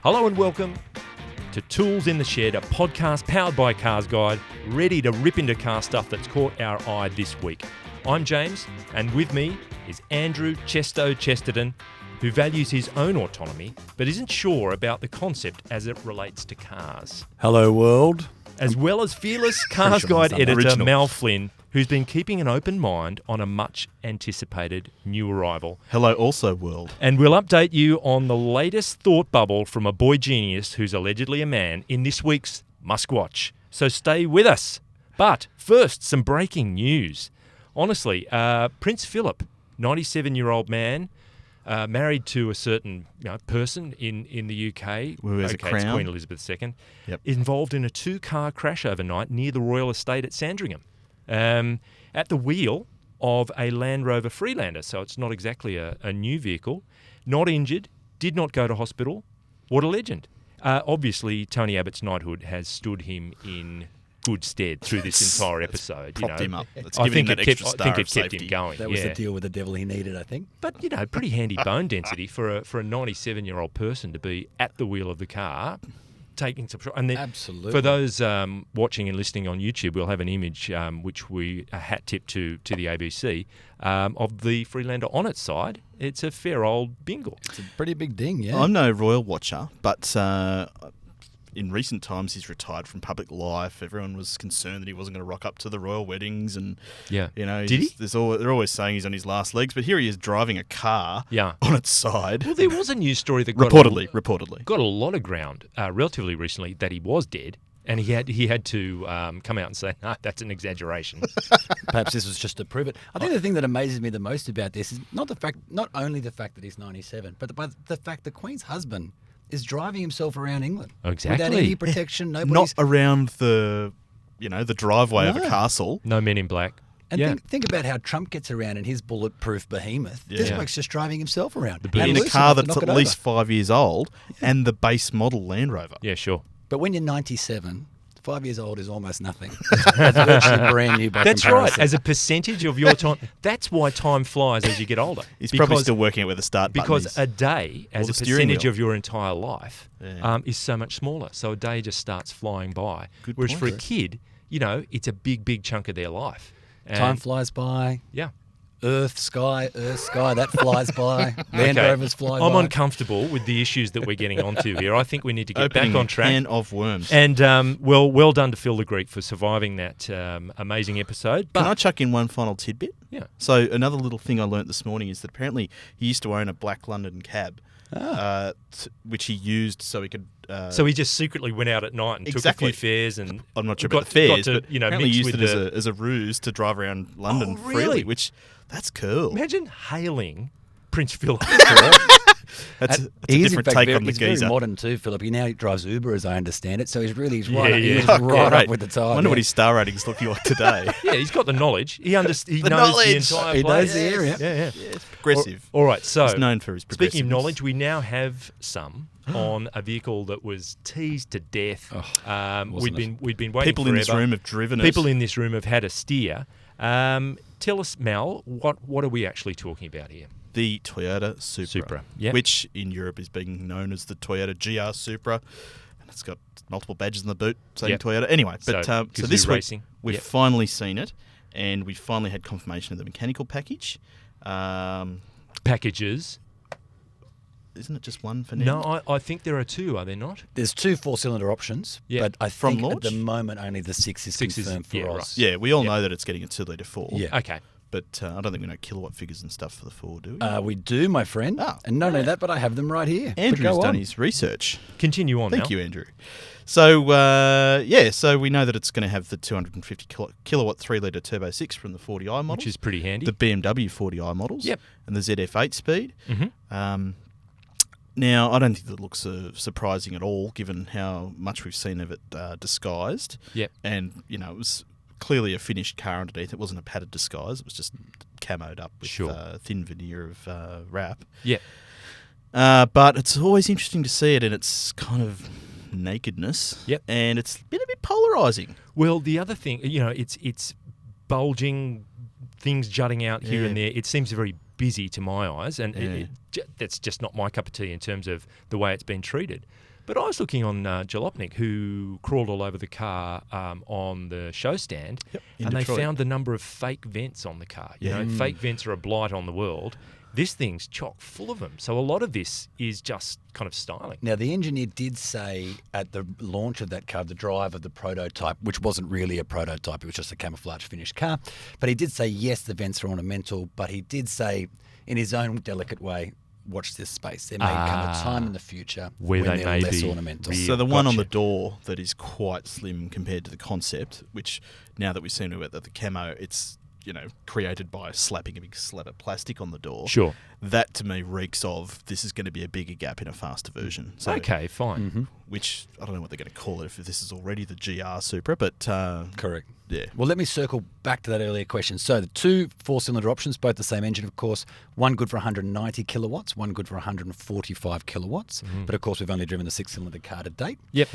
Hello and welcome to Tools in the Shed, a podcast powered by CarsGuide, ready to rip into car stuff that's caught our eye this week. I'm James, and with me is Andrew Chesterton, who values his own autonomy, but isn't sure about the concept as it relates to cars. Hello, world. As well as fearless CarsGuide editor Mal Flynn, who's been keeping an open mind on a much-anticipated new arrival. Hello, also world. And we'll update you on the latest thought bubble from a boy genius who's allegedly a man in this week's MuskWatch. So stay with us. But first, some breaking news. Honestly, Prince Philip, 97-year-old man, married to a certain person in the UK. Who has a crown. It's Queen Elizabeth II. Yep. Involved in a two-car crash overnight near the royal estate at Sandringham. At the wheel of a Land Rover Freelander, so it's not exactly a new vehicle. Not injured, did not go to hospital. What a legend. Obviously, Tony Abbott's knighthood has stood him in good stead through this entire episode. Propped him up. It's I given think him that extra star it of kept safety. him going. That was the deal with the devil he needed, I think. But, pretty handy bone density for a 97-year-old person to be at the wheel of the car, taking some... And then Absolutely. for those watching and listening on YouTube, we'll have an image which we hat tip to the ABC of the Freelander on its side. It's a fair old bingle. It's a pretty big ding, yeah. I'm no royal watcher, but in recent times he's retired from public life. Everyone was concerned that he wasn't going to rock up to the royal weddings, and Yeah. did he? They're always saying he's on his last legs, but here he is driving a car on its side. Well, there was a news story that got reportedly a lot of ground relatively recently that he was dead, and he had to come out and say, no, that's an exaggeration. Perhaps this was just to prove it. I think the thing that amazes me the most about this is not only the fact that he's 97, but the fact the Queen's husband is driving himself around England. Exactly. Without any protection, not around the driveway of a castle. No men in black. And think about how Trump gets around in his bulletproof behemoth. Yeah. This bloke's just driving himself around. In a car that's at least 5 years old and the base model Land Rover. Yeah, sure. But when you're 97, 5 years old is almost nothing. That's virtually brand new by That's comparison. right. As a percentage of your time, that's why time flies as you get older. He's probably still working out where the start button is. Because a day, as Or a the steering percentage wheel. of your entire life, Yeah. is so much smaller. So a day just starts flying by. Good Whereas point, for a Rick. kid, it's a big, big chunk of their life. And Time flies by. Yeah. Earth, sky, that flies by. Land Okay. Rovers fly by. I'm uncomfortable with the issues that we're getting onto here. I think we need to get Opening back on track. can of worms. And well done to Phil the Greek for surviving that amazing episode. But Can I chuck in one final tidbit? Yeah. So another little thing I learnt this morning is that apparently he used to own a black London cab, which he used so he could... so he just secretly went out at night and Exactly. took a few fares and I'm not sure got- about the fares, got to, but apparently mix used with it as a ruse to drive around London Oh, really? freely, which that's cool. Imagine hailing Prince Philip. That's a He's different in fact take very, on the he's very geezer. modern too, Philip. He now drives Uber, as I understand it. So he's right, Yeah. he's Oh, right Great. up with the time. I wonder what yeah. his star rating's looking like today. Yeah, he's got the knowledge. He knows the knowledge. entire He place. knows the area. Yeah. It's progressive. All right, so He's known for his progressiveness. speaking of knowledge, we now have some on a vehicle that was teased to death. We'd been waiting People in this forever. room have driven People it. in this room have had a steer. Tell us, Mal, what are we actually talking about here? The Toyota Supra, Yep. which in Europe is being known as the Toyota GR Supra, and it's got multiple badges in the boot saying Yep. Toyota. Anyway, but So, so gives this you week racing. we've Yep. finally seen it, and we finally had confirmation of the mechanical package. Packages. Isn't it just one for now? No, I think there are two, are there not? There's 2 4-cylinder options, Yeah. but I From think launch? at the moment only the 6 is confirmed for right. us. Yeah, we all Yep. know that it's getting a 2-litre 4. Yeah. Okay. But I don't think we know kilowatt figures and stuff for the 4, do we? We do, my friend. Ah, and not only that, but I have them right here. But Andrew's go done on. his research. Continue on, Thank Mal. you, Andrew. So, so we know that it's going to have the 250 kilowatt 3-litre Turbo 6 from the 40i models. Which is pretty handy. the BMW 40i models. Yep. And the ZF 8-speed. Mhm. Now, I don't think that looks surprising at all, given how much we've seen of it disguised. Yep. And, it was clearly a finished car underneath. It wasn't a padded disguise. It was just camoed up with thin veneer of wrap. Yeah. But it's always interesting to see it in its kind of nakedness. Yep. And it's been a bit polarising. Well, the other thing, it's bulging, things jutting out here Yeah. and there. It seems very busy to my eyes, and Yeah. that's just not my cup of tea in terms of the way it's been treated. But I was looking on Jalopnik, who crawled all over the car on the show stand, in and Detroit. they found the number of fake vents on the car. You know, fake vents are a blight on the world. This thing's chock full of them. So a lot of this is just kind of styling. Now, the engineer did say at the launch of that car, the drive of the prototype, which wasn't really a prototype, it was just a camouflage finished car, but he did say, yes, the vents are ornamental, but he did say, in his own delicate way, watch this space. There may come a time in the future where when they they're may less be ornamental. real. So the one on the Gotcha. door that is quite slim compared to the concept, which now that we've seen it at the camo, it's created by slapping a big slab of plastic on the door. Sure. That to me reeks of this is going to be a bigger gap in a faster version. So, Okay, fine. which I don't know what they're going to call it if this is already the GR Supra, but Correct. yeah. Well, let me circle back to that earlier question. So the two four-cylinder options, both the same engine, of course. One good for 190 kilowatts, one good for 145 kilowatts. But of course, we've only driven the six-cylinder car to date. Yep.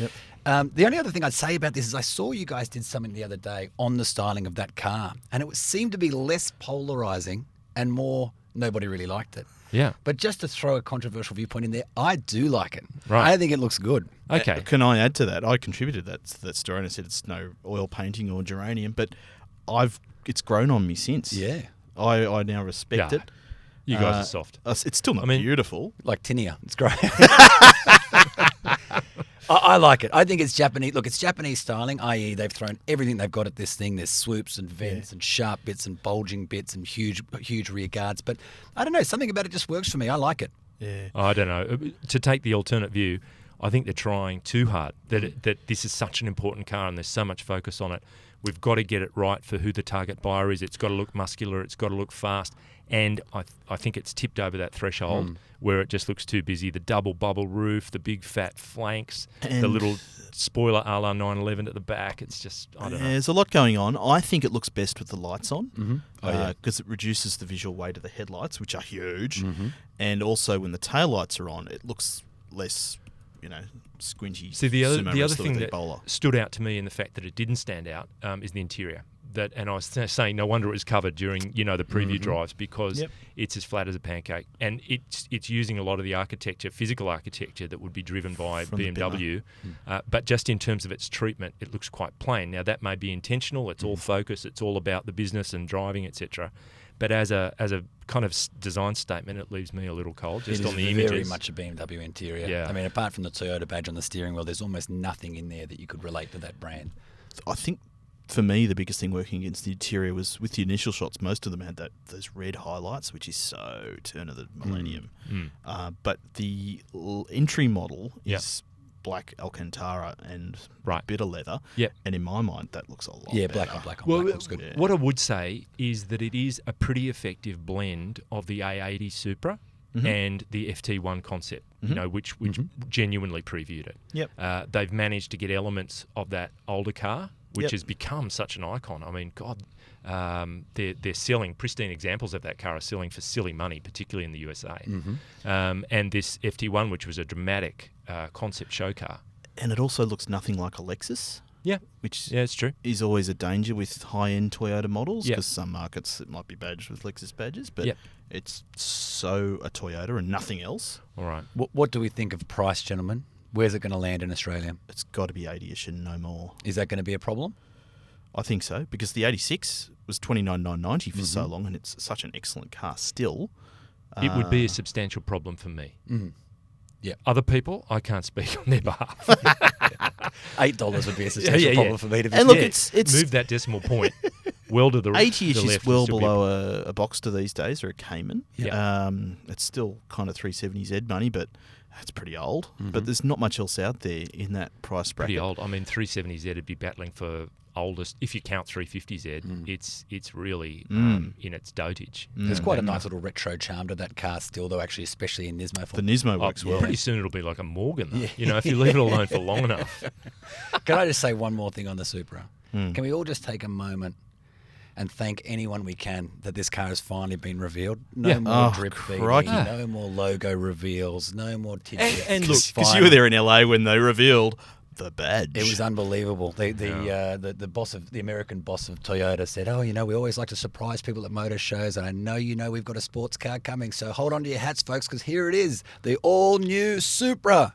The only other thing I'd say about this is I saw you guys did something the other day on the styling of that car, and it seemed to be less polarizing and more nobody really liked it. Yeah. But just to throw a controversial viewpoint in there, I do like it. Right. I think it looks good. Okay. Can I add to that? I contributed that story and I said it's no oil painting or geranium, but it's grown on me since. Yeah. I now respect Yeah. it. You guys are soft. It's still not I mean- beautiful. Like tinea. It's great. I like it. I think it's Japanese. Look, it's Japanese styling, i.e. they've thrown everything they've got at this thing. There's swoops and vents and sharp bits and bulging bits and huge rear guards. But I don't know, something about it just works for me. I like it. Yeah. I don't know. To take the alternate view, I think they're trying too hard. That this is such an important car and there's so much focus on it. We've got to get it right for who the target buyer is. It's got to look muscular. It's got to look fast. And I think it's tipped over that threshold where it just looks too busy. The double bubble roof, the big fat flanks, the And- little spoiler a la 911 at the back. It's just, I don't know. There's a lot going on. I think it looks best with the lights on Oh, because it reduces the visual weight of the headlights, which are huge. And also when the taillights are on, it looks less, squinty. See, the other sumo-wrestler thing with that Ebola. stood out to me in the fact that it didn't stand out is the interior. And I was saying, no wonder it was covered during the preview drives because it's as flat as a pancake, and it's using a lot of the physical architecture that would be driven by From the BMW. But just in terms of its treatment, it looks quite plain. Now that may be intentional. It's all focus. It's all about the business and driving, etc. But as a kind of design statement, it leaves me a little cold just It on the is images. very much a BMW interior. Yeah. I mean, apart from the Toyota badge on the steering wheel, there's almost nothing in there that you could relate to that brand. I think for me, the biggest thing working against the interior was with the initial shots. Most of them had those red highlights, which is so turn of the millennium. But the entry model is black Alcantara and Right. bitter leather. Yep. And in my mind, that looks a lot Yeah, better. black on black on Well, black looks good. yeah. what I would say is that it is a pretty effective blend of the A80 Supra and the FT1 concept, which genuinely previewed it. Yep. They've managed to get elements of that older car, which Yep. has become such an icon. I mean, God, they're selling pristine examples of that car are selling for silly money, particularly in the USA. And this FT1, which was a dramatic concept show car. And it also looks nothing like a Lexus, Yeah, which yeah, it's true. is always a danger with high-end Toyota models Yep. because some markets it might be badged with Lexus badges, but Yep. it's so a Toyota and nothing else. All right. What do we think of price, gentlemen? Where's it going to land in Australia? It's got to be 80ish and no more. Is that going to be a problem? I think so because the 86 was 29,990 for so long, and it's such an excellent car still. It would be a substantial problem for me. Yeah. Other people, I can't speak on their behalf. $8 would be a substantial yeah. problem for me to be And look, Yeah, it's move that decimal point well to the 80ish the is left. well It'll still be a below a Boxster these days or a Cayman. Yeah. It's still kind of 370Z money, but that's pretty old. But there's not much else out there in that price bracket. pretty old. I mean, 370Z would be battling for oldest. If you count 350Z, it's really in its dotage. There's quite a nice little retro charm to that car still, though, actually, especially in Nismo. The Nismo works well. Pretty soon it'll be like a Morgan, though. If you leave it alone for long enough. Can I just say one more thing on the Supra? Hmm. Can we all just take a moment and thank anyone we can that this car has finally been revealed? No Yeah. more Oh, drip crikey. feeding, no more logo reveals, no more tidbits. And look, Because you were there in LA when they revealed the badge. It was unbelievable. The boss of the American boss of Toyota said, "Oh, we always like to surprise people at motor shows, and I know we've got a sports car coming. So hold on to your hats, folks, because here it is, the all-new Supra."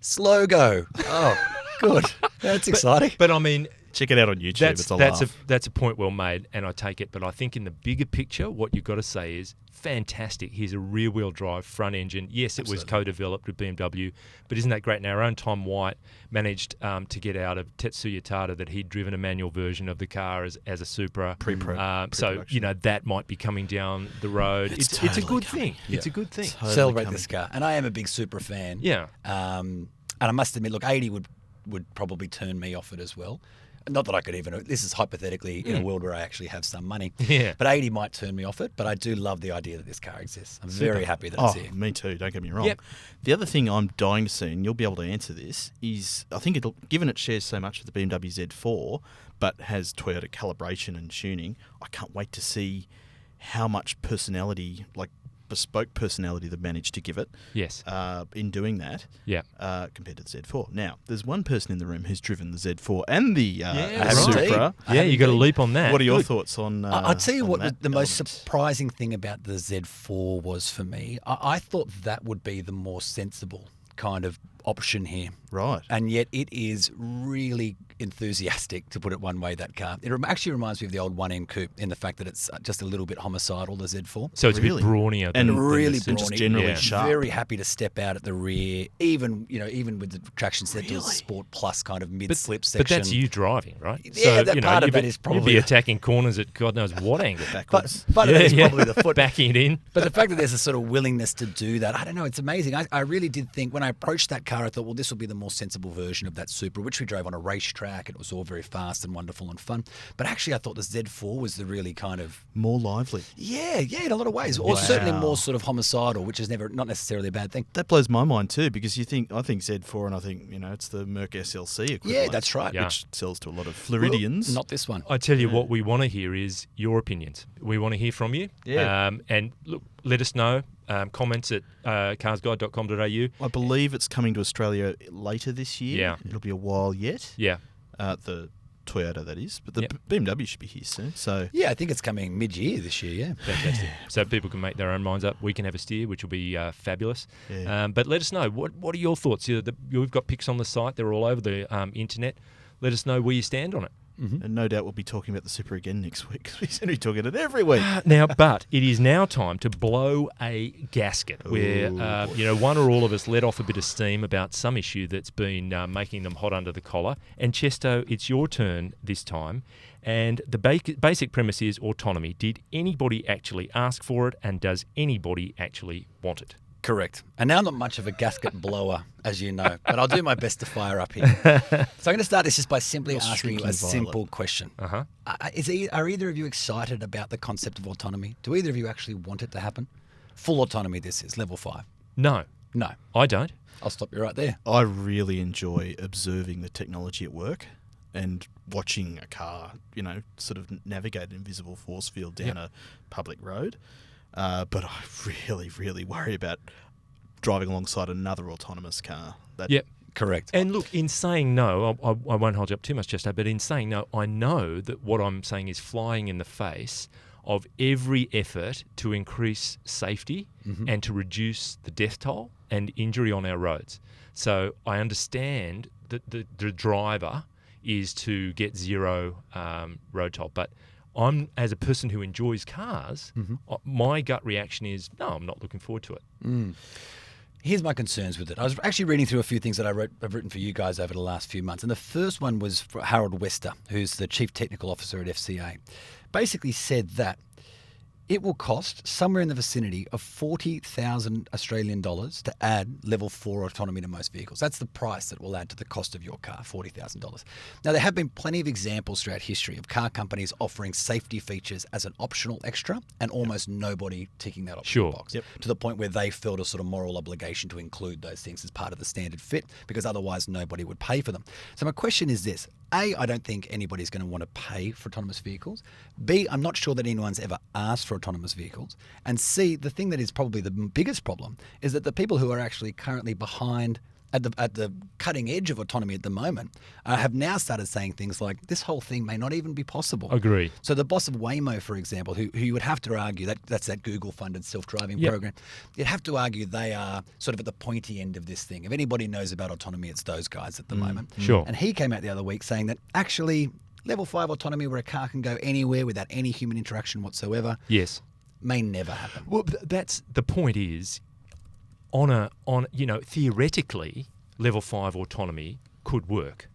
slow go. Oh, good. That's exciting. But I mean, Check it out on YouTube. It's a laugh. that's a point well made, and I take it. But I think in the bigger picture, what you've got to say is fantastic. Here's a rear-wheel drive front engine. Yes, it was co-developed with BMW, but isn't that great? Now, our own Tom White managed to get out of Tetsuya Tada that he'd driven a manual version of the car as a Supra. So, that might be coming down the road. It's a good thing. It's a good thing. Totally celebrate this car. And I am a big Supra fan. Yeah. And I must admit, look, 80 would probably turn me off it as well. Not that I could even, this is hypothetically in a world where I actually have some money. Yeah. But 80 might turn me off it, but I do love the idea that this car exists. I'm very happy that it's here. Me too, don't get me wrong. Yep. The other thing I'm dying to see, and you'll be able to answer this, is I think given it shares so much with the BMW Z4, but has Toyota calibration and tuning, I can't wait to see how much personality, like bespoke personality they've managed to give it. Yes. In doing that. Yeah. Compared to the Z4. Now, there's one person in the room who's driven the Z4 and the Right. Supra. Yeah, you got to leap on that. What are your thoughts on? I'll tell you what the most element? surprising thing about the Z4 was for me. I thought that would be the more sensible kind of option here. Right. And yet it is really enthusiastic, to put it one way, that car. It actually reminds me of the old 1M Coupe in the fact that it's just a little bit homicidal, the Z4. So it's Really? a bit brawnier. And really just brawny. generally Yeah. sharp. Very happy to step out at the rear, even with the traction set to a Sport Plus kind of mid-slip section. But that's you driving, right? Yeah, that part of that is You'd probably- be attacking corners at God knows what angle. Backwards. But it is probably the foot. Backing it in. But the fact that there's a sort of willingness to do that, I don't know, it's amazing. I really did think, when I approached that car, I thought, well, this will be the more sensible version of that Supra, which we drove on a racetrack, and it was all very fast and wonderful and fun. But actually, I thought the Z4 was the really kind of... More lively. Yeah, in a lot of ways. Or certainly more sort of homicidal, which is not necessarily a bad thing. That blows my mind too, because I think Z4, and I think it's the Merc SLC equivalent. Yeah, that's right. Yeah. Which sells to a lot of Floridians. Well, not this one. I tell you what, we want to hear is your opinions. We want to hear from you. Yeah. And look, let us know. Comments at carsguide.com.au. I believe it's coming to Australia later this year. Yeah. It'll be a while yet. Yeah. The Toyota, that is. But the Yep. BMW should be here soon. So Yeah, I think it's coming mid-year this year, yeah. Fantastic. So people can make their own minds up. We can have a steer, which will be fabulous. Yeah. But let us know. What are your thoughts? We've got pics on the site. They're all over the internet. Let us know where you stand on it. and no doubt we'll be talking about the Supra again next week, because we seem to be talking it every week. But it is now time to blow a gasket where, one or all of us let off a bit of steam about some issue that's been making them hot under the collar. And Chesto, it's your turn this time. And the basic premise is autonomy. Did anybody actually ask for it, and does anybody actually want it? Correct. And now I'm not much of a gasket blower, as you know, but I'll do my best to fire up here. So I'm going to start this just by simply asking you a simple question. Uh-huh. Are either of you excited about the concept of autonomy? Do either of you actually want it to happen? Full autonomy this is, level 5. No. No. I don't. I'll stop you right there. I really enjoy observing the technology at work and watching a car, sort of navigate an invisible force field down a public road. But I really, really worry about driving alongside another autonomous car. Yep. Correct. And look, in saying no, I won't hold you up too much, Chesto, but in saying no, I know that what I'm saying is flying in the face of every effort to increase safety and to reduce the death toll and injury on our roads. So I understand that the driver is to get zero road toll, but I'm, as a person who enjoys cars, my gut reaction is, no, I'm not looking forward to it. Here's my concerns with it. I was actually reading through a few things that I've written for you guys over the last few months. And the first one was for Harold Wester, who's the Chief Technical Officer at FCA. Basically said that it will cost somewhere in the vicinity of 40,000 Australian dollars to add level 4 autonomy to most vehicles. That's the price that will add to the cost of your car, $40,000. Now, there have been plenty of examples throughout history of car companies offering safety features as an optional extra and almost nobody ticking that optional box. To the point where they felt a sort of moral obligation to include those things as part of the standard fit because otherwise nobody would pay for them. So my question is this. A, I don't think anybody's going to want to pay for autonomous vehicles. B, I'm not sure that anyone's ever asked for autonomous vehicles. And C, the thing that is probably the biggest problem is that the people who are actually currently behind at the cutting edge of autonomy at the moment have now started saying things like, this whole thing may not even be possible. Agree. So the boss of Waymo, for example, who you would have to argue, that's that Google-funded self-driving program, you'd have to argue they are sort of at the pointy end of this thing. If anybody knows about autonomy, it's those guys at the moment. Sure. And he came out the other week saying that actually level 5 autonomy where a car can go anywhere without any human interaction whatsoever Yes. may never happen. Well, that's the point is, theoretically, level 5 autonomy could work.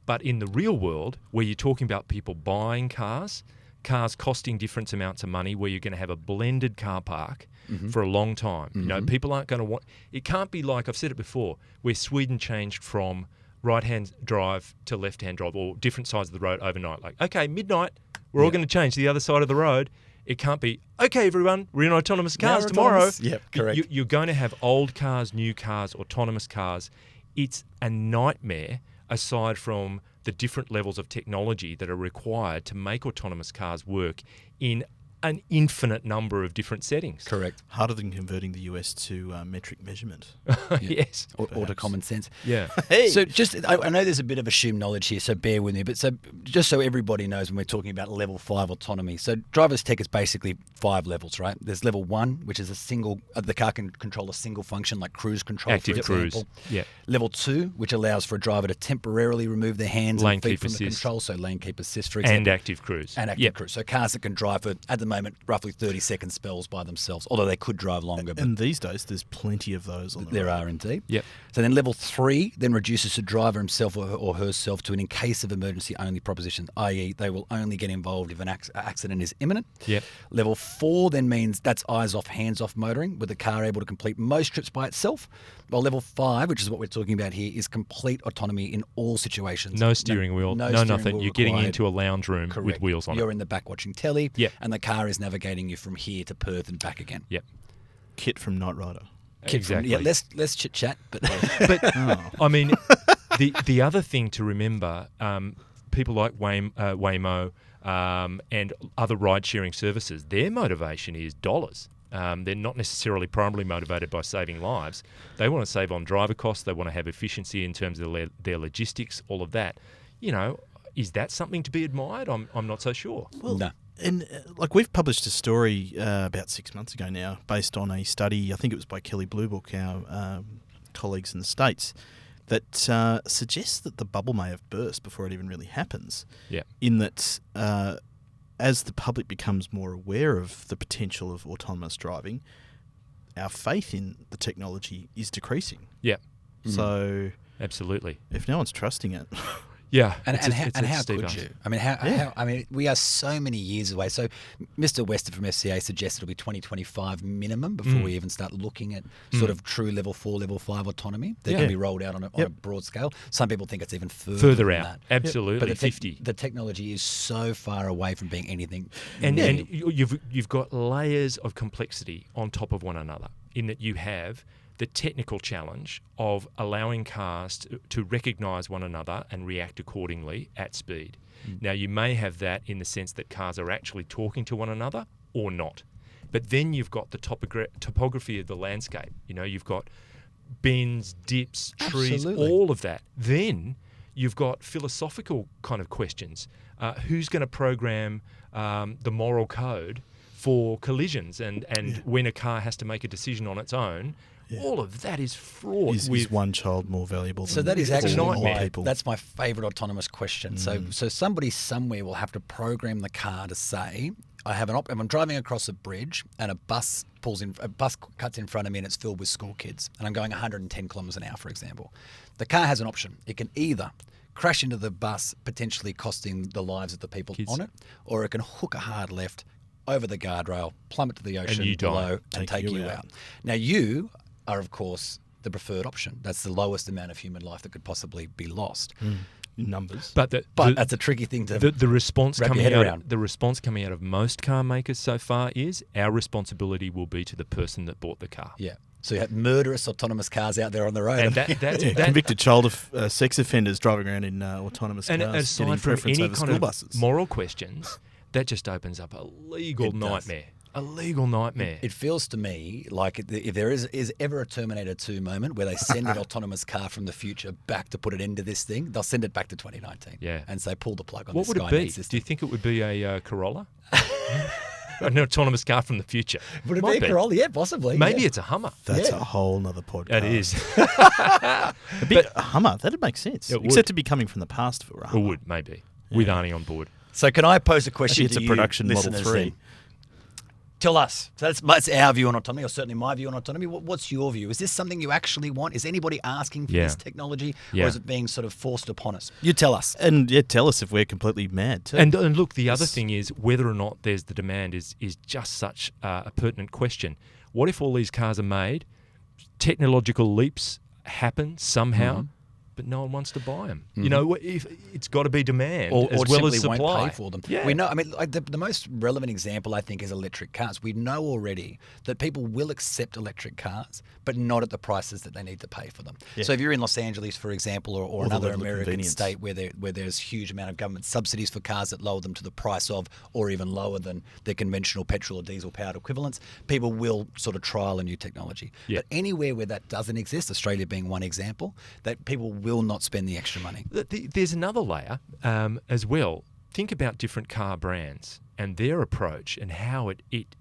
But in the real world, where you're talking about people buying cars costing different amounts of money, where you're going to have a blended car park for a long time. You know, people aren't going to want... It can't be like, I've said it before, where Sweden changed from right-hand drive to left-hand drive, or different sides of the road overnight. Like, okay, midnight, we're all going to change to the other side of the road. It can't be, okay, everyone, we're in autonomous cars tomorrow. Autonomous. Yep, correct. You're going to have old cars, new cars, autonomous cars. It's a nightmare, aside from the different levels of technology that are required to make autonomous cars work in an infinite number of different settings. Correct. Harder than converting the US to metric measurement. Yes. Or to common sense. Yeah. So I know there's a bit of assumed knowledge here, so bear with me. But so just so everybody knows when we're talking about level 5 autonomy. So driverless tech is basically 5 levels, right? There's level 1, which is a single, the car can control a single function like cruise control, Active for example. cruise. Yeah. Level 2, which allows for a driver to temporarily remove their hands Lane and feet keep from the assist. control. So lane keep assist, for example. And active cruise. And active Yep. cruise. So cars that can drive for, at the moment, roughly 30-second spells by themselves, although they could drive longer. But And these days, there's plenty of those on the there road. are indeed. Yep. So then level 3 then reduces the driver himself or herself to an in case of emergency only proposition, i.e. they will only get involved if an accident is imminent. Yep. Level 4 then means that's eyes off, hands off motoring, with the car able to complete most trips by itself. While level 5, which is what we're talking about here, is complete autonomy in all situations. No steering wheel, no steering nothing. wheel You're getting required. into a lounge room Correct. with wheels on You're it. in the back watching telly, Yep. and the car is navigating you from here to Perth and back again. Yep. Kit from Knight Rider. Exactly. Yeah, less chit chat, but But I mean, the other thing to remember, people like Waymo and other ride-sharing services, their motivation is dollars. They're not necessarily primarily motivated by saving lives. They want to save on driver costs. They want to have efficiency in terms of their logistics, all of that. You know, is that something to be admired? I'm not so sure. Well, no. And like we've published a story about 6 months ago now, based on a study. I think it was by Kelly Blue Book, our colleagues in the States, that suggests that the bubble may have burst before it even really happens. Yeah. In that, as the public becomes more aware of the potential of autonomous driving, our faith in the technology is decreasing. Yeah. So Absolutely. if no one's trusting it, Yeah. And it's a how steep could ask. you? I mean, I mean, we are so many years away. So, Mr. Wester from FCA suggests it'll be 2025 minimum before we even start looking at sort of true level 4, level 5 autonomy that can be rolled out on a broad scale. Some people think it's even further Further than out. that. Absolutely. But 50. the technology is so far away from being anything. And near. you've got layers of complexity on top of one another, in that you have the technical challenge of allowing cars to recognise one another and react accordingly at speed. Now, you may have that in the sense that cars are actually talking to one another or not. But then you've got the topography of the landscape. You know, you've got bends, dips, trees, Absolutely. all of that. Then you've got philosophical kind of questions. Who's going to program the moral code for collisions and when a car has to make a decision on its own? All of that is fraught is with one child more valuable than So that is all actually nightmare. people? that's my favourite autonomous question. So somebody somewhere will have to program the car to say, I have if I'm driving across a bridge and a bus cuts in front of me and it's filled with school kids and I'm going 110 kilometres an hour, for example. The car has an option. It can either crash into the bus, potentially costing the lives of the people Kids. on it, or it can hook a hard left over the guardrail, plummet to the ocean you die. below, and Take take you you out. out. Now, you are, of course, the preferred option. That's the lowest amount of human life that could possibly be lost. numbers. But That's a tricky thing to the response wrap your coming head out. around. The response coming out of most car makers so far is our responsibility will be to the person that bought the car. Yeah. So you have murderous autonomous cars out there on the road. And that Convicted child of sex offenders driving around in autonomous and cars, getting aside from preference any over kind school of buses. moral questions, that just opens up a legal It does. nightmare A legal nightmare. It feels to me like if there is ever a Terminator 2 moment where they send an autonomous car from the future back to put it into this thing, they'll send it back to 2019 and say, pull the plug on What this would it be? system. Do you think it would be a Corolla? An autonomous car from the future. Would it be a Corolla? Yeah, possibly. Maybe it's a Hummer. That's a whole nother podcast. It is. A big Hummer, that'd make sense. It would. Except to be coming from the past for a It Hummer. would, maybe. With Arnie on board. So can I pose a question It's to a you, production Model listeners, 3. then? Tell us. So that's our view on autonomy, or certainly my view on autonomy. What's your view? Is this something you actually want? Is anybody asking for this technology, or is it being sort of forced upon us? You tell us. And tell us if we're completely mad too. And look, the other thing is whether or not there's the demand is just such a pertinent question. What if all these cars are made, technological leaps happen somehow, but no one wants to buy them? You know, if it's got to be demand Or as well as simply supply. won't pay for them. Yeah. We know. I mean, like the most relevant example I think is electric cars. We know already that people will accept electric cars, but not at the prices that they need to pay for them. Yeah. So if you're in Los Angeles, for example, or the another level of American convenience. state where there's huge amount of government subsidies for cars that lower them to the price of, or even lower than their conventional petrol or diesel powered equivalents, people will sort of trial a new technology. Yeah. But anywhere where that doesn't exist, Australia being one example, that people will not spend the extra money. There's another layer as well. Think about different car brands and their approach and how it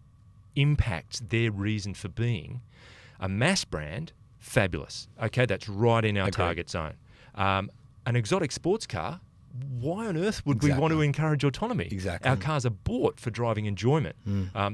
impacts their reason for being. A mass brand, fabulous. Okay, that's right in our Agreed. target zone. An exotic sports car, why on earth would we want to encourage autonomy? Exactly. Our cars are bought for driving enjoyment.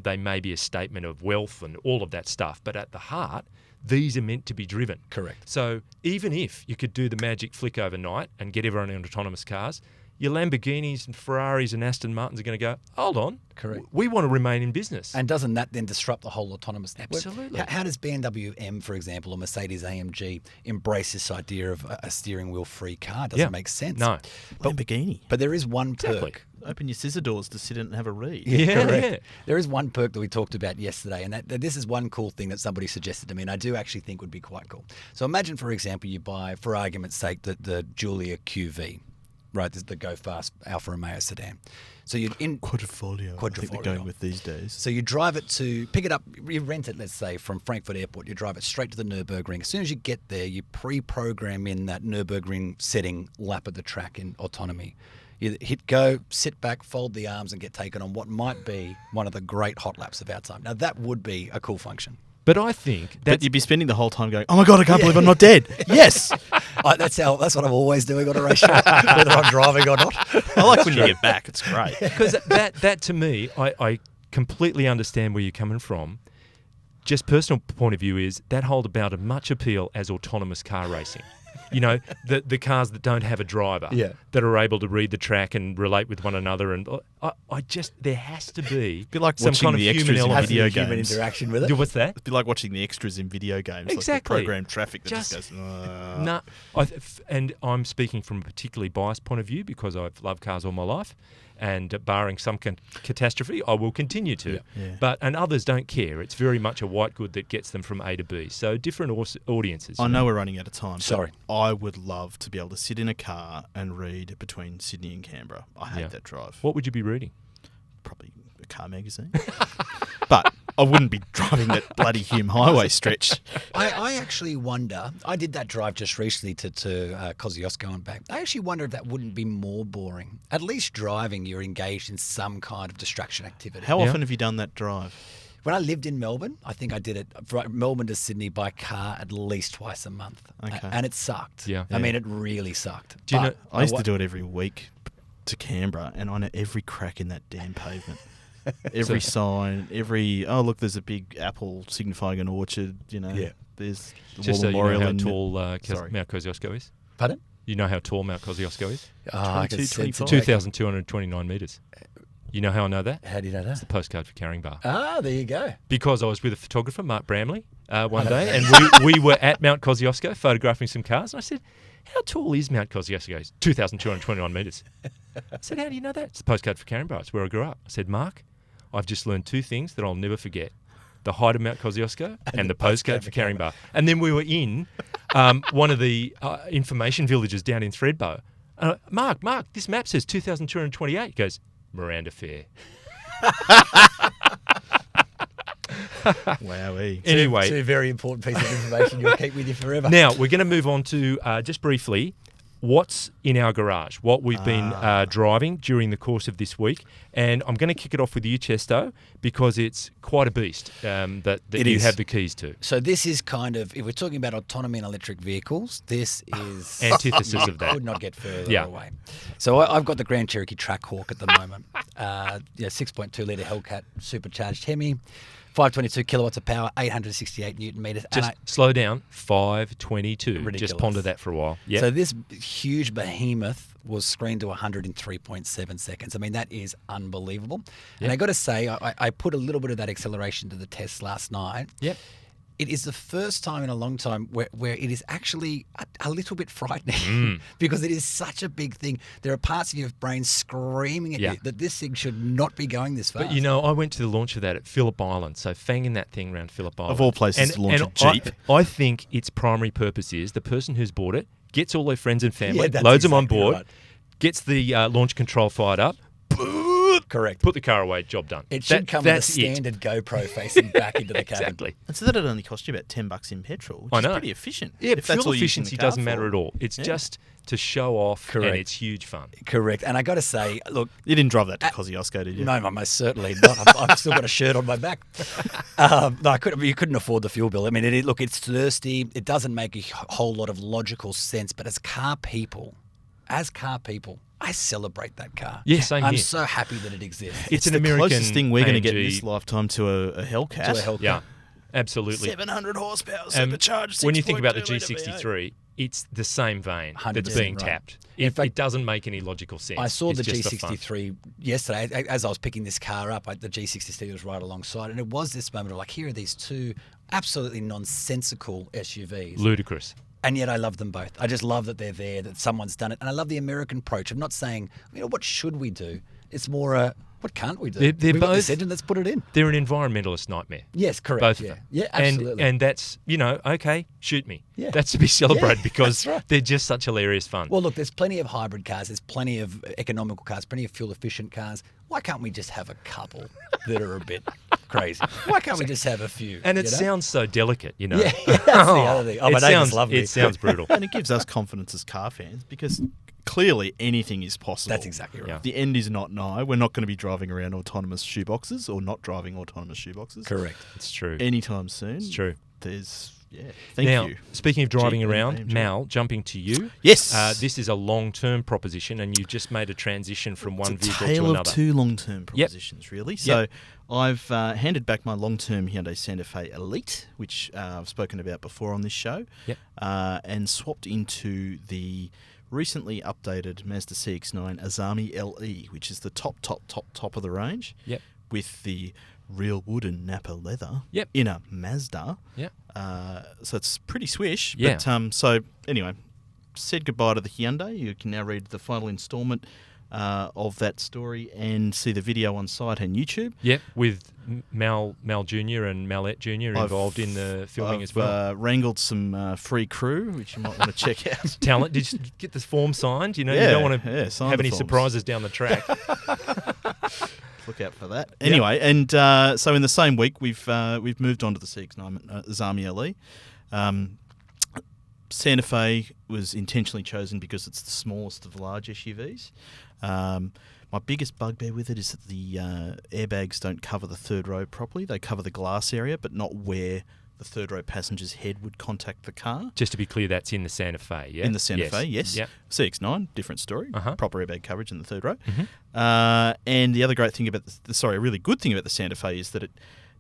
They may be a statement of wealth and all of that stuff, but at the heart, these are meant to be driven. Correct. So even if you could do the magic flick overnight and get everyone in autonomous cars, your Lamborghinis and Ferraris and Aston Martins are going to go, hold on, Correct. we want to remain in business. And doesn't that then disrupt the whole autonomous network? Absolutely. How does BMW M, for example, or Mercedes AMG embrace this idea of a steering wheel free car? Doesn't make sense. No. Lamborghini. But there is one Exactly. perk. Open your scissor doors to sit in and have a read. Yeah. Correct. There is one perk that we talked about yesterday, and that this is one cool thing that somebody suggested to me, and I do actually think would be quite cool. So imagine, for example, you buy, for argument's sake, the Giulia QV, right? This is the Go Fast Alfa Romeo sedan. So you'd Quadrifoglio. I think they're going with these days. So you drive it to pick it up, you rent it, let's say, from Frankfurt Airport. You drive it straight to the Nürburgring. As soon as you get there, you pre-program in that Nürburgring setting lap of the track in autonomy. You hit go, sit back, fold the arms, and get taken on what might be one of the great hot laps of our time. Now, that would be a cool function. But I think But you'd be spending the whole time going, oh my God, I can't believe I'm not dead. Yes. That's what I'm always doing on a race track, whether I'm driving or not. I like when you get back. It's great. because that to me, I completely understand where you're coming from. Just personal point of view is that hold about as much appeal as autonomous car racing. You know, the cars that don't have a driver, that are able to read the track and relate with one another. And I just, there has to be like some watching kind of the human extras in element. video Human games. interaction with it. What's that? It'd be like watching the extras in video games. Exactly. Like the programmed traffic that just goes, No, and I'm speaking from a particularly biased point of view because I've loved cars all my life, and barring some catastrophe, I will continue to. Yeah. And others don't care. It's very much a white good that gets them from A to B. So different audiences. I know we're running out of time. Sorry. I would love to be able to sit in a car and read between Sydney and Canberra. I hate that drive. What would you be reading? Probably a car magazine. But I wouldn't be driving that bloody Hume Highway stretch. I actually wonder, I did that drive just recently to Kosciuszko and back. I actually wonder if that wouldn't be more boring. At least driving, you're engaged in some kind of distraction activity. How often have you done that drive? When I lived in Melbourne, I think I did it from Melbourne to Sydney by car at least twice a month. Okay. And it sucked. Yeah. I mean, it really sucked. Do you know? I used to do it every week to Canberra, and I know every crack in that damn pavement. Every sign, oh look, there's a big apple signifying an orchard. You know, there's the Just War so you know Memorial how and tall Sorry. Mount Kosciuszko is? Pardon? You know how tall Mount Kosciuszko is? I can 22, sense it. 2,229 metres. You know how I know that? How do you know that? It's the postcode for Carrying Bar. Ah, there you go. Because I was with a photographer, Mark Bramley, one day, and we were at Mount Kosciuszko photographing some cars. And I said, how tall is Mount Kosciuszko? It's 2,229 metres. I said, how do you know that? It's the postcode for Carrying Bar. It's where I grew up. I said, Mark, I've just learned two things that I'll never forget. The height of Mount Kosciuszko and the postcode for Carrying Bar. And then we were in one of the information villages down in Thredbo. Mark, this map says 2,228. He goes, Miranda Fair. Wowee. Anyway, Two very important pieces of information you'll keep with you forever. now we're going to move on to just briefly what's in our garage, what we've been driving during the course of this week. And I'm going to kick it off with you, Chesto, because it's quite a beast that you have the keys to. So this is kind of, if we're talking about autonomy and electric vehicles, this is... Antithesis of that. Could not get further away. So I've got the Grand Cherokee Trackhawk at the moment. 6.2 litre Hellcat supercharged Hemi. 522 kilowatts of power, 868 newton meters. Just slow down, 522. Ridiculous. Just ponder that for a while. Yep. So this huge behemoth was screened to 103.7 seconds. I mean, that is unbelievable. Yep. And I got to say, I put a little bit of that acceleration to the test last night. Yep. It is the first time in a long time where it is actually a little bit frightening because it is such a big thing. There are parts of your brain screaming at you that this thing should not be going this fast. But, I went to the launch of that at Phillip Island, so fanging that thing around Phillip Island. Of all places to launch a Jeep. I think its primary purpose is the person who's bought it gets all their friends and family, that's loads them on exactly board, right. gets the launch control fired up, Correct. put the car away, job done. It should come with a standard GoPro facing back into the cabin. Exactly. And so that'd only cost you about $10 in petrol, which I is know. pretty efficient. Yeah, if that's fuel all you're using efficiency the car doesn't matter for. at all. It's just to show off, Correct. and it's huge fun. Correct. And I got to say, look, You didn't drive that to Kosciuszko, did you? no, most certainly not. I've still got a shirt on my back. No, you couldn't afford the fuel bill. I mean, it's thirsty. It doesn't make a whole lot of logical sense. But as car people, I celebrate that car. Yeah, same I'm here. so happy that it exists. It's an the American closest thing we're going to get in AMG. this lifetime to a Hellcat. To a Hellcat. Yeah, absolutely. 700 horsepower, supercharged. When you think about the 6.2 litre V8. G63, it's the same vein that's 100% being right. tapped. In fact, It doesn't make any logical sense. I saw It's the just for fun. G63 yesterday. As I was picking this car up, the G63 was right alongside. And it was this moment of like, here are these two absolutely nonsensical SUVs. Ludicrous. And yet I love them both. I just love that they're there, that someone's done it. And I love the American approach. I'm not saying, what should we do? It's more, what can't we do? They're We've got both- this engine, let's put it in. They're an environmentalist nightmare. Yes, correct. Both yeah. of them. Yeah, absolutely. And that's, okay, shoot me. Yeah. That's to be celebrated Yeah, because that's right. they're just such hilarious fun. Well, look, there's plenty of hybrid cars. There's plenty of economical cars, plenty of fuel-efficient cars. Why can't we just have a couple that are a bit crazy? Why can't we just have a few? and it you know? sounds so delicate, Yeah, that's the other thing. Oh, my neighbours love me. It sounds brutal. And it gives us confidence as car fans because clearly anything is possible. That's exactly right. Yeah. The end is not nigh. We're not going to be driving around autonomous shoeboxes or not driving autonomous shoeboxes Correct. It's true. anytime soon. It's true. Thank now, you. speaking of driving Jeep and around, AMG. Mal, jumping to you. Yes. This is a long-term proposition, and you've just made a transition from one it's a vehicle tale to of another. two long-term propositions, really. So Yep. I've handed back my long-term Hyundai Santa Fe Elite, which I've spoken about before on this show, Yep. and swapped into the recently updated Mazda CX-9 Azami LE, which is the top of the range, Yep. with the real wood and Napa leather Yep. in a Mazda. Yep. So it's pretty swish. Yeah. But so anyway, said goodbye to the Hyundai. You can now read the final instalment of that story and see the video on site and YouTube. Yep, with Mal Jr. and Malette Jr. involved in the filming as well. I've wrangled some free crew, which you might want to check out. Talent. Did you get this form signed? You Yeah, don't want to yeah, sign have the any forms. surprises down the track. Look out for that. Anyway, and so in the same week, we've moved on to the CX-9 Azami LE. Santa Fe was intentionally chosen because it's the smallest of the large SUVs. My biggest bugbear with it is that the airbags don't cover the third row properly. They cover the glass area, but not where the third row passenger's head would contact the car. Just to be clear, that's in the Santa Fe, yeah? In the Santa Fe, yes. Yep. CX-9, different story. Uh-huh. Proper airbag coverage in the third row. Mhm. And the other great thing about a really good thing about the Santa Fe is that it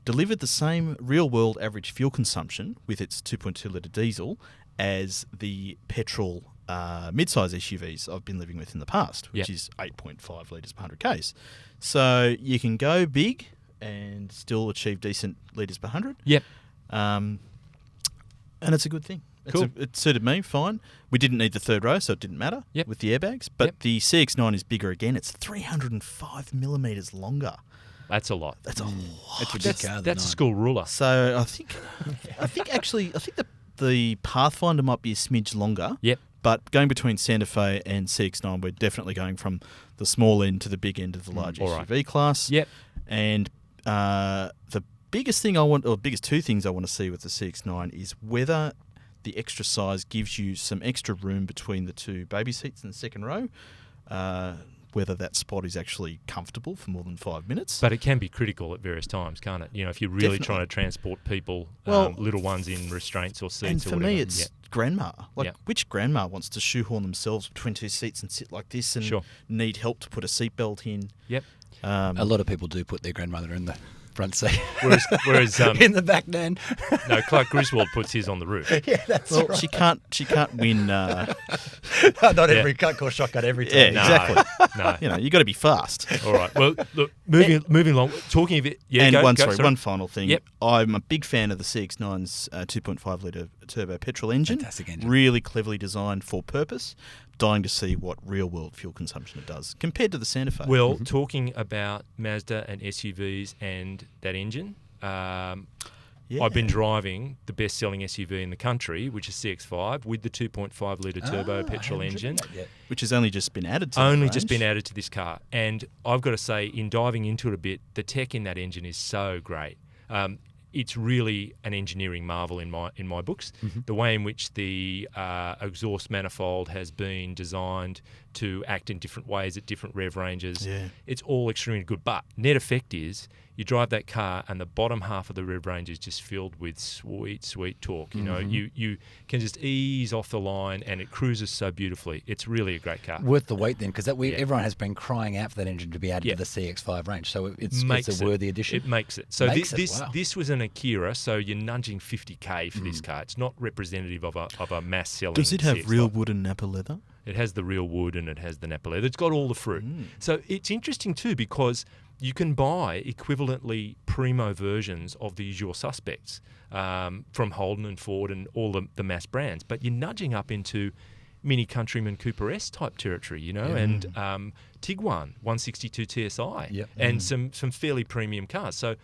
delivered the same real-world average fuel consumption with its 2.2 litre diesel as the petrol mid-size SUVs I've been living with in the past, which Yep. is 8.5 litres per 100 Ks. So you can go big and still achieve decent litres per 100. Yep. And it's a good thing. Cool. It suited me fine. We didn't need the third row, so it didn't matter Yep. with the airbags. But Yep. the CX-9 is bigger again. It's 305 millimetres longer. That's a lot. That's a lot. That's a big That's, car. that's a school ruler. So I think the Pathfinder might be a smidge longer. Yep. But going between Santa Fe and CX-9, we're definitely going from the small end to the big end of the large all right. SUV class. Yep. And the biggest two things I want to see with the CX-9 is whether the extra size gives you some extra room between the two baby seats in the second row, whether that spot is actually comfortable for more than 5 minutes. But it can be critical at various times, can't it? If you're really trying to transport people, little ones in restraints or seats. And for or whatever. me, it's grandma. Which grandma wants to shoehorn themselves between two seats and sit like this and need help to put a seatbelt in? Yep. A lot of people do put their grandmother in the front seat. Whereas in the back then. No, Clark Griswold puts his on the roof. Yeah, that's right. She can't win. Not every cut or shotgun every time. Yeah, exactly. No. You got to be fast. All right. Well, look, moving along. Talking of it, one final thing. Yep. I'm a big fan of the CX-9's 2.5 litre turbo petrol engine. Fantastic engine. Really cleverly designed for purpose. Dying to see what real-world fuel consumption it does compared to the Santa Fe. Well, talking about Mazda and SUVs and that engine, I've been driving the best-selling SUV in the country, which is CX-5, with the 2.5 litre turbo petrol engine. Which has only just been added to just been added to this car. And I've got to say, in diving into it a bit, the tech in that engine is so great. It's really an engineering marvel in my books. Mm-hmm. The way in which the exhaust manifold has been designed to act in different ways at different rev ranges. Yeah. It's all extremely good. But net effect is you drive that car and the bottom half of the rev range is just filled with sweet, sweet torque. You can just ease off the line and it cruises so beautifully. It's really a great car. Worth the wait then, because everyone has been crying out for that engine to be added to the CX-5 range. So it's a worthy addition. It makes it. So this was an Akira, so you're nudging 50K for this car. It's not representative of a mass selling. Does it have CX-5. real wood and Napa leather? It has the real wood and it has the Napa leather. It's got all the fruit. So it's interesting too because you can buy equivalently primo versions of the usual suspects from Holden and Ford and all the mass brands, but you're nudging up into Mini Countryman Cooper S type territory, and Tiguan 162 TSI and some fairly premium cars. So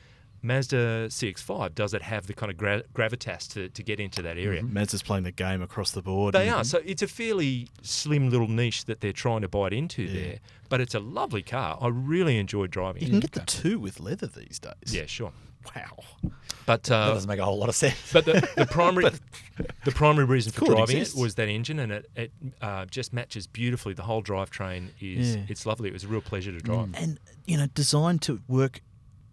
Mazda CX-5, does it have the kind of gravitas to get into that area? Mazda's playing the game across the board. They are. So it's a fairly slim little niche that they're trying to bite into there. But it's a lovely car. I really enjoyed driving it. You can get the two with leather these days. Yeah, sure. Wow. But that doesn't make a whole lot of sense. But the primary reason for driving it was that engine, and it just matches beautifully. The whole drivetrain it's lovely. It was a real pleasure to drive. And designed to work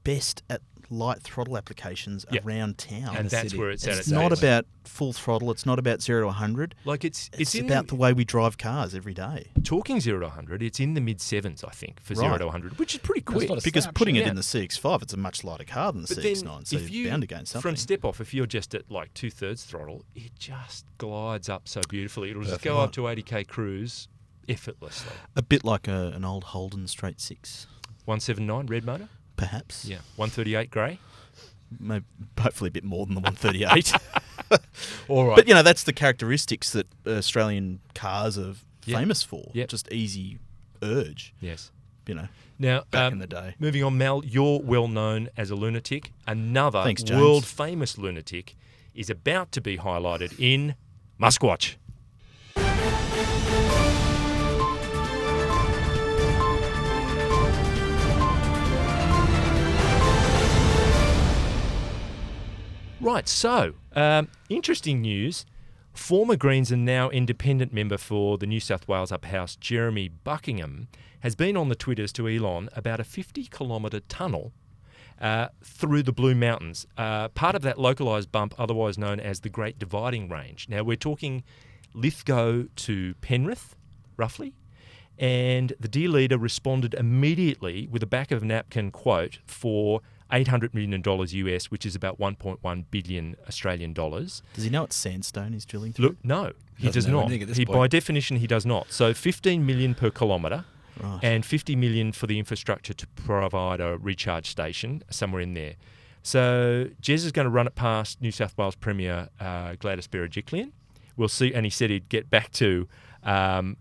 best at light throttle applications around town. And that's where it's at. It's not about full throttle. It's not about 0 to 100. It's about the way we drive cars every day. Talking 0 to 100, it's in the mid-7s, I think, for 0 to 100, which is pretty quick. Because putting it in the CX-5, it's a much lighter car than the CX-9, so you're bound to gain something. From step-off, if you're just at like 2/3 throttle, it just glides up so beautifully. It'll just go up to 80k cruise effortlessly. A bit like an old Holden straight 6. 179, red motor? Perhaps. Yeah. 138 grey? Maybe, hopefully a bit more than the 138. All right. But, that's the characteristics that Australian cars are famous for. Yep. Just easy urge. Yes. Now, back in the day. Moving on, Mel, you're well known as a lunatic. Another Thanks, world-famous lunatic is about to be highlighted in MuskWatch. Right, so, interesting news. Former Greens and now independent member for the New South Wales Upper House, Jeremy Buckingham, has been on the Twitters to Elon about a 50-kilometre tunnel through the Blue Mountains, part of that localised bump otherwise known as the Great Dividing Range. Now, we're talking Lithgow to Penrith, roughly, and the dear leader responded immediately with a back-of-napkin quote for $800 million US, which is about 1.1 billion Australian dollars. Does he know it's sandstone he's drilling through? Look, no, he does not. By definition, he does not. So 15 million per kilometre, and 50 million for the infrastructure to provide a recharge station somewhere in there. So Jez is going to run it past New South Wales Premier Gladys Berejiklian. We'll see, and he said he'd get back to Elon.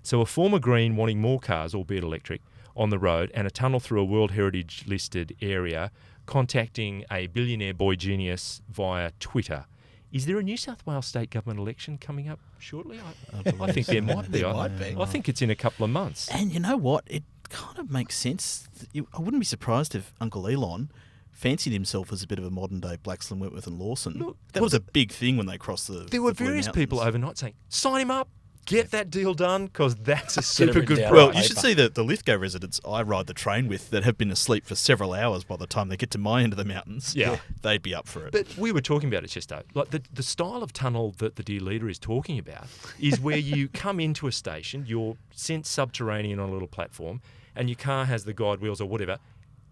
So a former Green wanting more cars, albeit electric, on the road, and a tunnel through a World Heritage listed area, contacting a billionaire boy genius via Twitter. Is there a New South Wales state government election coming up shortly? I think there might be. I think it's in a couple of months. And you know what? It kind of makes sense. I wouldn't be surprised if Uncle Elon fancied himself as a bit of a modern-day Blaxland, Wentworth and Lawson. Look, that was a big thing when they crossed the There were the Blue various Mountains. people overnight saying, sign him up, get that deal done, because that's a it super written good down. price. Well, you should see the Lithgow residents I ride the train with that have been asleep for several hours by the time they get to my end of the mountains. Yeah. They'd be up for it. But we were talking about it, Chesto. Like the style of tunnel that the dear leader is talking about is where you come into a station, you're sent subterranean on a little platform, and your car has the guide wheels or whatever.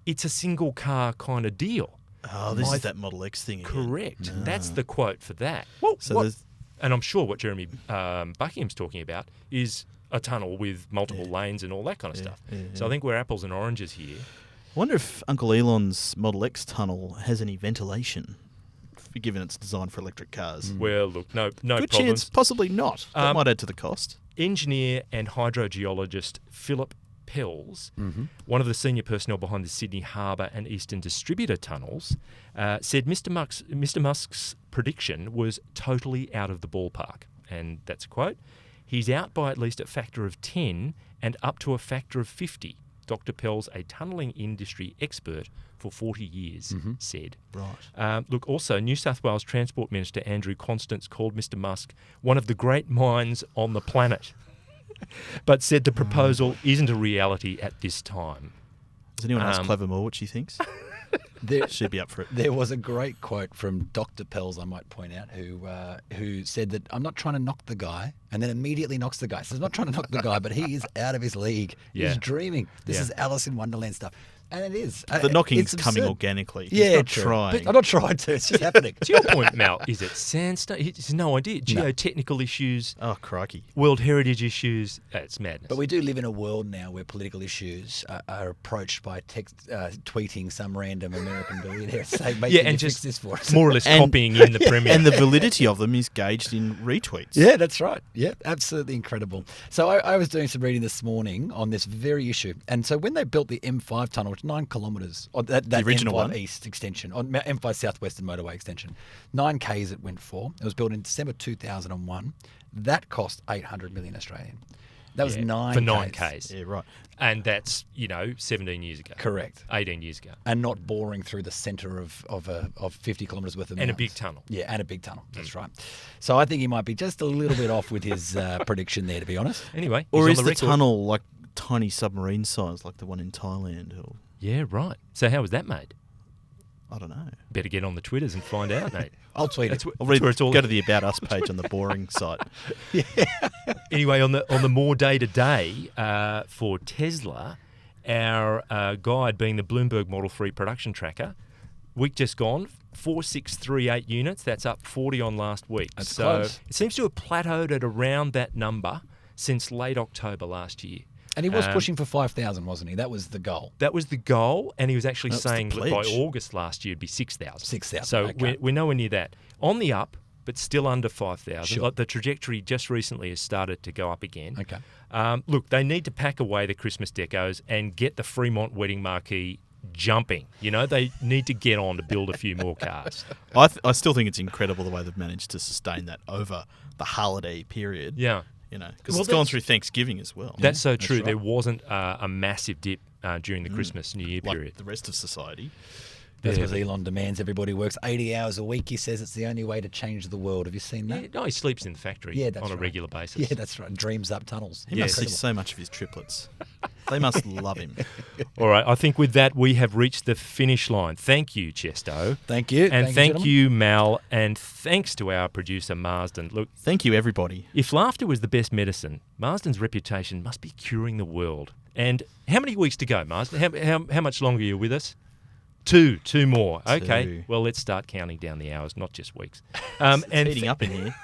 It's a single car kind of deal. Oh, this is that Model X thing again. Correct. That's the quote for that. Well, So there's- and I'm sure what Jeremy Buckingham's talking about is a tunnel with multiple lanes and all that kind of stuff. So I think we're apples and oranges here. I wonder if Uncle Elon's Model X tunnel has any ventilation, given it's designed for electric cars. Well, look, no Good problems. chance, possibly not. That might add to the cost. Engineer and hydrogeologist Philip Pells, one of the senior personnel behind the Sydney Harbour and Eastern Distributor tunnels, said Mr. Musk's prediction was totally out of the ballpark. And that's a quote. He's out by at least a factor of 10 and up to a factor of 50. Dr. Pells, a tunnelling industry expert for 40 years, said. Right. Look, also, New South Wales Transport Minister Andrew Constance called Mr. Musk one of the great minds on the planet, but said the proposal isn't a reality at this time. Does anyone ask Clever more what she thinks? She'd be up for it. There was a great quote from Dr. Pells, I might point out, who said that I'm not trying to knock the guy, and then immediately knocks the guy. So he's not trying to knock the guy, but he is out of his league. Yeah. He's dreaming. This Yeah. is Alice in Wonderland stuff. And it is. The knocking's It's coming absurd. organically. Yeah, He's not true. trying. But I'm not trying to. It's just happening. To your point, Mal, is it sandstone? He has no idea. Geotechnical issues, Oh, crikey. World Heritage issues. It's madness. But we do live in a world now where political issues are approached by tweeting some random American billionaire saying, mate, can and you just fix this for us? more or less And- copying in the Premier. And the validity of them is gauged in retweets. Yeah, that's right. Yeah, absolutely incredible. So I was doing some reading this morning on this very issue. And so when they built the M5 tunnel, which is 9 kilometres, that original M5 one? East extension, on M5 Southwestern Motorway extension, 9 Ks it went for. It was built in December 2001. That cost 800 million Australian. That was 9 for 9 Ks. Ks. Yeah, right. And that's, 17 years ago. Correct. 18 years ago. And not boring through the centre of 50 kilometres worth of And a mountains. big tunnel. Yeah, and a big tunnel. That's right. So I think he might be just a little bit off with his prediction there, to be honest. Anyway, Or he's is on the record. tunnel like tiny submarine size, like the one in Thailand? Or Yeah, right. So how was that made? I don't know. Better get on the Twitters and find out, mate. I'll tweet That's it. where, I'll that's read, where it's all. go to the About Us page on the boring site. Anyway, on the more day to day for Tesla, our guide being the Bloomberg Model 3 production tracker, week just gone, 4638 units. That's up 40 on last week. That's so close. it seems to have plateaued at around that number since late October last year. And he was pushing for 5,000, wasn't he? That was the goal. That was the goal, and he was actually That was the saying that by pledge. August last year it'd be 6,000. 6,000, So okay. we're nowhere near that. On the up, but still under 5,000. Sure. Like the trajectory just recently has started to go up again. Okay. Look, they need to pack away the Christmas decos and get the Fremont wedding marquee jumping. They need to get on to build a few more cars. I still think it's incredible the way they've managed to sustain that over the holiday period. Yeah. Because Well, it's gone that's- through Thanksgiving as well. That's so true. right. There wasn't a massive dip during the Christmas New Year like period. the rest of society. That's Yeah. because Elon demands everybody works 80 hours a week. He says it's the only way to change the world. Have you seen that? Yeah, no, he sleeps in the factory Yeah, that's on a right. regular basis. Yeah, that's right. Dreams up tunnels. He must see Incredible. so much of his triplets. They must love him. All right, I think with that we have reached the finish line. Thank you, Chesto. Thank you. And thank gentlemen. you, Mal, and thanks to our producer, Marsden. Look, Thank you, everybody. if laughter was the best medicine, Marsden's reputation must be curing the world. And how many weeks to go, Marsden? How much longer are you with us? Two more. Okay, Two. well, let's start counting down the hours, not just weeks. It's heating up in here.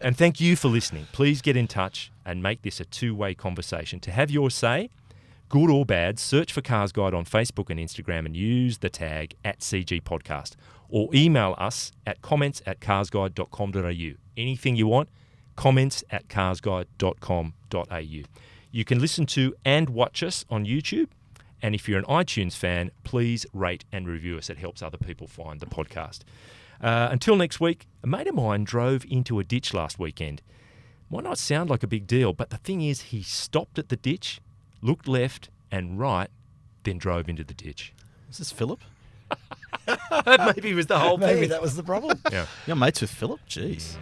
And thank you for listening. Please get in touch and make this a two-way conversation. To have your say, good or bad, search for CarsGuide on Facebook and Instagram and use the tag @CGPodcast. Or email us at comments@carsguide.com.au. Anything you want, comments@carsguide.com.au. You can listen to and watch us on YouTube. And if you're an iTunes fan, please rate and review us. It helps other people find the podcast. Until next week, a mate of mine drove into a ditch last weekend. Might not sound like a big deal, but the thing is, he stopped at the ditch, looked left and right, then drove into the ditch. Is this Philip? Maybe it was the whole Maybe thing. that was the problem. Yeah. You're mates with Philip? Jeez.